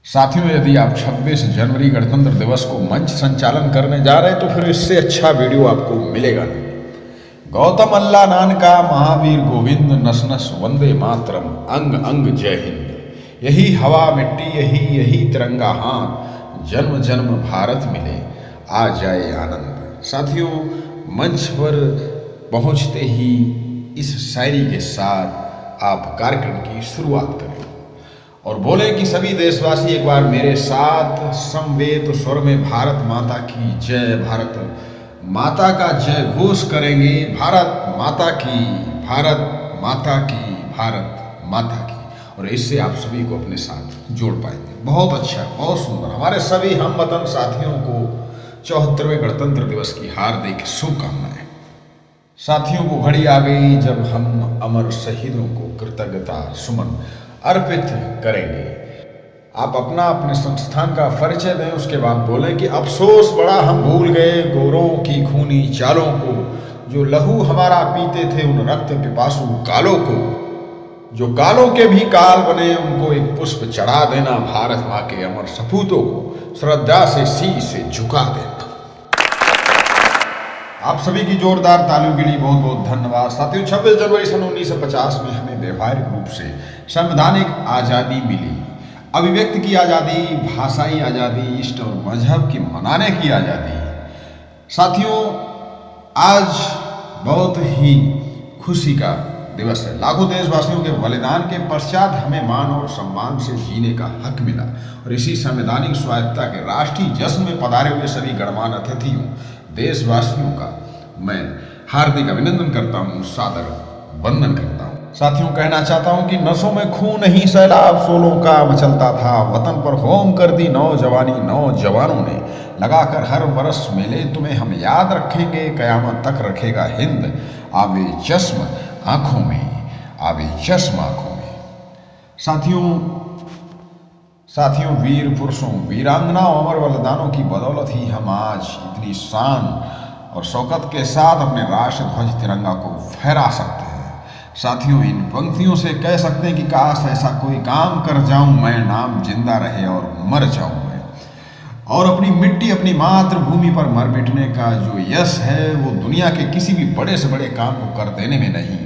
साथियों, यदि आप 26 जनवरी गणतंत्र दिवस को मंच संचालन करने जा रहे हैं तो फिर इससे अच्छा वीडियो आपको मिलेगा नहीं। गौतम अल्लाह नानका, महावीर गोविंद, नस नस वंदे मातरम, अंग अंग जय हिंद। यही हवा मिट्टी, यही तिरंगा हाथ, जन्म जन्म भारत मिले, आ जाए आनंद। साथियों, मंच पर पहुंचते ही इस शायरी के साथ आप कार्यक्रम की शुरुआत करें और बोले कि सभी देशवासी एक बार मेरे साथ समवेत स्वर में भारत माता की जय, भारत माता का जय घोष करेंगे। भारत माता की, भारत माता की, भारत माता की। और इससे आप सभी को अपने साथ जोड़ पाएंगे। बहुत अच्छा, बहुत सुंदर। हमारे सभी हमवतन साथियों को 74वें गणतंत्र दिवस की हार्दिक शुभकामनाएं। साथियों, वो घड़ी आ गई जब हम अमर शहीदों को कृतज्ञता सुमन अर्पित करेंगे। आप अपने संस्थान का परिचय दें, उसके बाद बोलें कि अफसोस बड़ा हम भूल गए गोरों की खूनी चालों को, जो लहू हमारा पीते थे उन रक्त पिपासु कालों को, जो कालों के भी काल बने उनको एक पुष्प चढ़ा देना, भारत माँ के अमर सपूतों को श्रद्धा से शीश झुका देना। आप सभी की जोरदार तालियों के लिए बहुत बहुत धन्यवाद। साथियों, 26 जनवरी सन 1950 में हमें व्यवहारिक रूप से संवैधानिक आज़ादी मिली। अभिव्यक्ति की आज़ादी, भाषाई आज़ादी, इष्ट और मजहब की मनाने की आज़ादी। साथियों, आज बहुत ही खुशी का दिवस है। लाखों देशवासियों के बलिदान के पश्चात हमें मान और सम्मान से जीने का हक मिला और इसी संवैधानिक स्वायत्तता के राष्ट्रीय जश्न में पधारे हुए सभी गणमान्य अतिथियों, देशवासियों का मैं हार्दिक अभिनंदन करता हूँ, सादर वंदन करता हूँ। साथियों, कहना चाहता हूँ कि नसों में खून नहीं सैलाब सोलों का मचलता था, वतन पर होम कर दी नौजवानी नौजवानों ने, लगाकर हर वर्ष मेले तुम्हें हम याद रखेंगे, कयामत तक रखेगा हिंद, आवे चश्म आंखों में, आवे चश्म आंखों में। साथियों, वीर पुरुषों, वीरांगनाओं, अमर बलिदानों की बदौलत ही हम आज इतनी शान और शौकत के साथ अपने राष्ट्र ध्वज तिरंगा को फहरा सकते हैं। साथियों, इन पंक्तियों से कह सकते हैं कि काश ऐसा कोई काम कर जाऊं मैं, नाम जिंदा रहे और मर जाऊं मैं, और अपनी मिट्टी, अपनी मातृभूमि पर मर मिटने का जो यश है वो दुनिया के किसी भी बड़े से बड़े काम को कर देने में नहीं।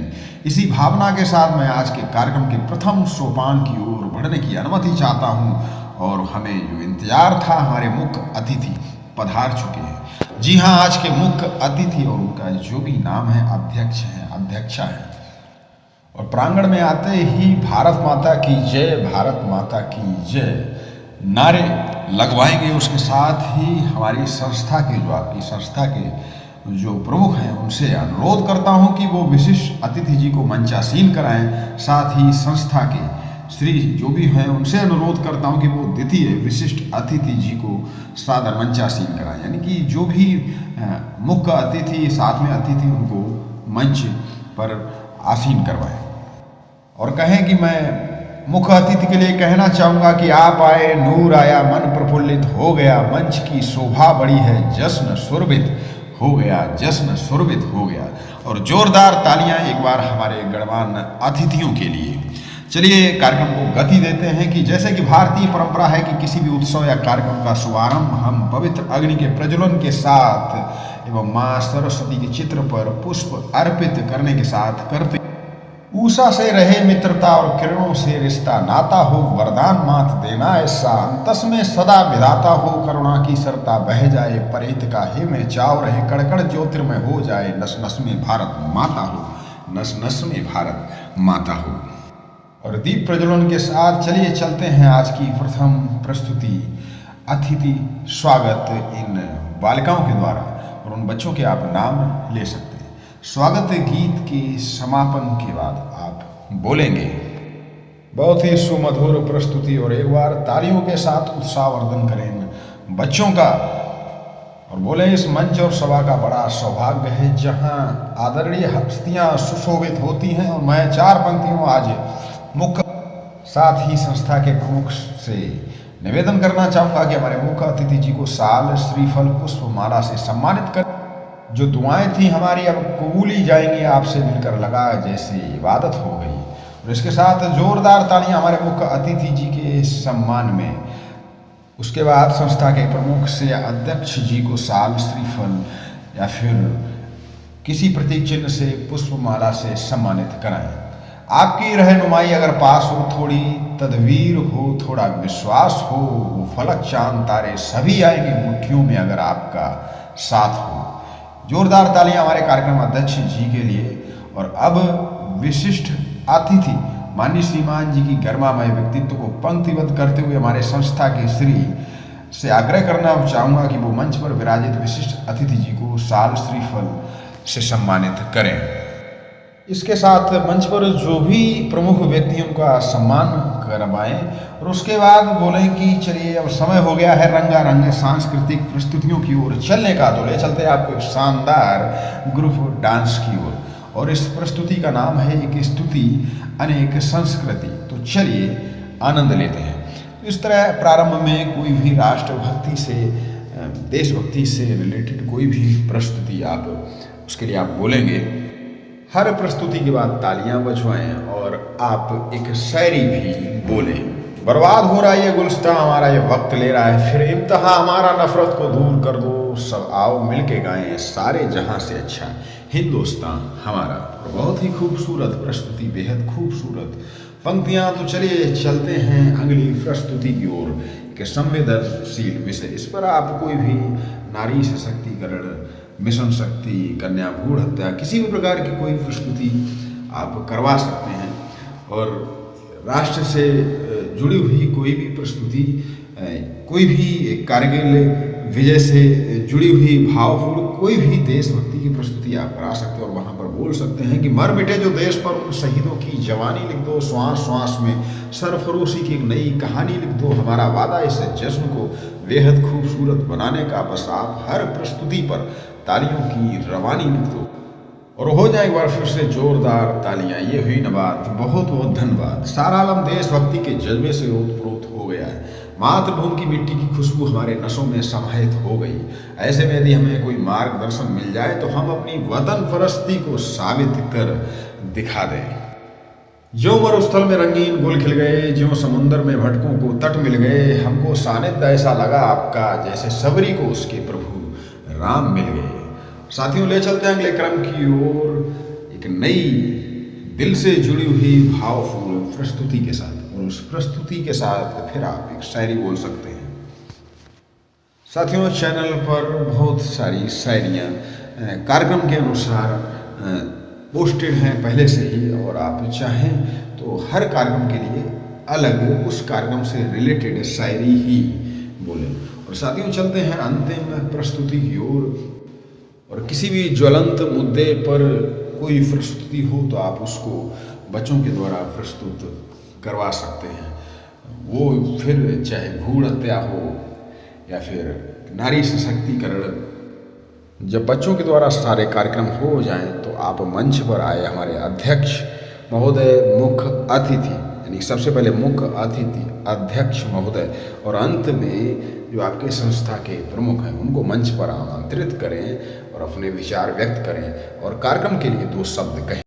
इसी भावना के साथ मैं आज के कार्यक्रम के प्रथम सोपान की ओर बढ़ने की अनुमति चाहता हूं और हमें जो इंतजार था, हमारे मुख्य अतिथि पधार चुके हैं। जी हाँ, आज के मुख्य अतिथि और उनका जो भी नाम है, अध्यक्षा है और प्रांगण में आते ही भारत माता की जय, भारत माता की जय नारे लगवाएंगे। उसके साथ ही हमारी संस्था के, जो आपकी संस्था के जो प्रमुख हैं, उनसे अनुरोध करता हूं कि वो विशिष्ट अतिथि जी को मंचासीन कराएं। साथ ही संस्था के श्री जो भी हैं उनसे अनुरोध करता हूं कि वो द्वितीय विशिष्ट अतिथि जी को सादर मंचासीन कराएं, यानी कि जो भी मुख्य अतिथि, साथ में अतिथि, उनको मंच पर आसीन करवाएं और कहें कि मैं मुख्य अतिथि के लिए कहना चाहूँगा कि आप आए, नूर आया, मन प्रफुल्लित हो गया, मंच की शोभा बढ़ी है, जश्न सुरभित हो गया, जश्न सुरभित हो गया। और जोरदार तालियां एक बार हमारे गणमान्य अतिथियों के लिए। चलिए कार्यक्रम को गति देते हैं कि जैसे कि भारतीय परंपरा है कि किसी भी उत्सव या कार्यक्रम का शुभारंभ हम पवित्र अग्नि के प्रज्वलन के साथ एवं माँ सरस्वती के चित्र पर पुष्प अर्पित करने के साथ करते। ऊषा से रहे मित्रता और किरणों से रिश्ता नाता हो, वरदान मात देना ऐसा, अंतस में सदा विधाता हो, करुणा की सरता बह जाए, परेत का हे में चाव रहे, कड़कड़ ज्योतिर्मय हो जाए, नस नस में भारत माता हो, नस नस में भारत माता हो। और दीप प्रज्वलन के साथ चलिए चलते हैं आज की प्रथम प्रस्तुति, अतिथि स्वागत इन बालिकाओं के द्वारा, और उन बच्चों के आप नाम ले सकते हैं। स्वागत गीत के समापन के बाद आप बोलेंगे। बहुत ही सुमधुर प्रस्तुति और एक बार तालियों के साथ उत्साहवर्धन करें बच्चों का और बोले, इस मंच और सभा का बड़ा सौभाग्य है जहां आदरणीय हस्तियां सुशोभित होती हैं। और मैं 4 पंक्तियों आज मुख्य, साथ ही संस्था के प्रमुख से निवेदन करना चाहूँगा कि हमारे मुख्य अतिथि जी को शाल, श्रीफल, पुष्प माला से सम्मानित कर। जो दुआएं थी हमारी अब कबूली जाएंगी, आपसे मिलकर लगा जैसे इबादत हो गई। और इसके साथ जोरदार तालियां हमारे मुख्य अतिथि जी के सम्मान में। उसके बाद संस्था के प्रमुख से अध्यक्ष जी को शाल, श्रीफल या फिर किसी प्रतीक चिन्ह से पुष्पमाला से सम्मानित कराएं। आपकी रहनुमाई अगर पास हो, थोड़ी तदबीर हो, थोड़ा विश्वास हो, वो फलक चांद तारे सभी आएंगे मुट्ठियों में अगर आपका साथ हो। जोरदार तालियां हमारे कार्यक्रम अध्यक्ष जी के लिए। और अब विशिष्ट अतिथि माननीय श्रीमान जी की गरिमामय व्यक्तित्व को पंक्तिबद्ध करते हुए हमारे संस्था के श्री से आग्रह करना चाहूँगा कि वो मंच पर विराजित विशिष्ट अतिथि जी को शाल, श्रीफल से सम्मानित करें। इसके साथ मंच पर जो भी प्रमुख व्यक्ति उनका सम्मान करवाएं और उसके बाद बोलें कि चलिए अब समय हो गया है रंगारंग सांस्कृतिक प्रस्तुतियों की ओर चलने का, तो ले चलते हैं आपको एक शानदार ग्रुप डांस की ओर। और इस प्रस्तुति का नाम है एक स्तुति अनेक संस्कृति। तो चलिए आनंद लेते हैं। इस तरह प्रारंभ में कोई भी राष्ट्रभक्ति से, देशभक्ति से रिलेटेड कोई भी प्रस्तुति आप उसके लिए आप बोलेंगे। हर प्रस्तुति के बाद तालियां बजवाएं और आप एक शायरी भी बोलें। बर्बाद हो रहा है ये गुलस्तां हमारा, ये वक्त ले रहा है फिर इम्तिहां हमारा, नफरत को दूर कर दो, सब आओ मिलके गाएं सारे जहां से अच्छा हिंदुस्तान हमारा। बहुत ही खूबसूरत प्रस्तुति, बेहद खूबसूरत पंक्तियां। तो चलिए चलते हैं अगली प्रस्तुति की ओर। एक संवेदनशील विषय, इस पर आप कोई भी नारी सशक्तिकरण, मिशन शक्ति, कन्या भ्रूण हत्या, किसी भी प्रकार की कोई प्रस्तुति आप करवा सकते हैं। और राष्ट्र से जुड़ी हुई कोई भी प्रस्तुति, कोई भी कारगिल विजय से जुड़ी हुई भावपूर्ण कोई भी देशभक्ति की प्रस्तुति आप करा सकते हैं। और वहाँ पर बोल सकते हैं कि मर मिटे जो देश पर उन शहीदों की जवानी लिख दो, श्वास श्वास में सरफरोशी की एक नई कहानी लिख दो, हमारा वादा इस जश्न को बेहद खूबसूरत बनाने का, बस आप हर प्रस्तुति पर तालियों की रवानी लिख दो। और हो जाए एक बार फिर से जोरदार तालियां। ये हुई न बात, बहुत बहुत धन्यवाद। सारा आलम देशभक्ति के जज्बे से ओतप्रोत हो गया है। मातृभूमि की मिट्टी की खुशबू हमारे नसों में समाहित हो गई। ऐसे में यदि हमें कोई मार्गदर्शन मिल जाए तो हम अपनी वतन परस्ती को साबित कर दिखा दें। ज्यों मरुस्थल में रंगीन गुल खिल गए, ज्यों समुद्र में भटकों को तट मिल गए, हमको सानिध्य ऐसा लगा आपका जैसे सबरी को उसके प्रभु राम मिल गए। साथियों ले चलते हैं अगले क्रम की ओर एक नई दिल से जुड़ी हुई भावपूर्ण प्रस्तुति के साथ। और उस प्रस्तुति के साथ फिर आप एक शायरी बोल सकते हैं। साथियों चैनल पर बहुत सारी शायरियाँ कार्यक्रम के अनुसार पोस्टेड हैं पहले से ही, और आप चाहें तो हर कार्यक्रम के लिए अलग उस कार्यक्रम से रिलेटेड शायरी ही बोलें। और साथियों चलते हैं अंतिम प्रस्तुति की ओर। और किसी भी ज्वलंत मुद्दे पर कोई प्रस्तुति हो तो आप उसको बच्चों के द्वारा प्रस्तुत करवा सकते हैं। वो फिर चाहे भ्रूण हत्या हो या फिर नारी सशक्तिकरण। जब बच्चों के द्वारा सारे कार्यक्रम हो जाएं तो आप मंच पर आए हमारे अध्यक्ष महोदय, मुख्य अतिथि, यानी सबसे पहले मुख्य अतिथि अध्यक्ष महोदय, और अंत में जो आपके संस्था के प्रमुख हैं उनको मंच पर आमंत्रित करें और अपने विचार व्यक्त करें और कार्यक्रम के लिए 2 शब्द कहें।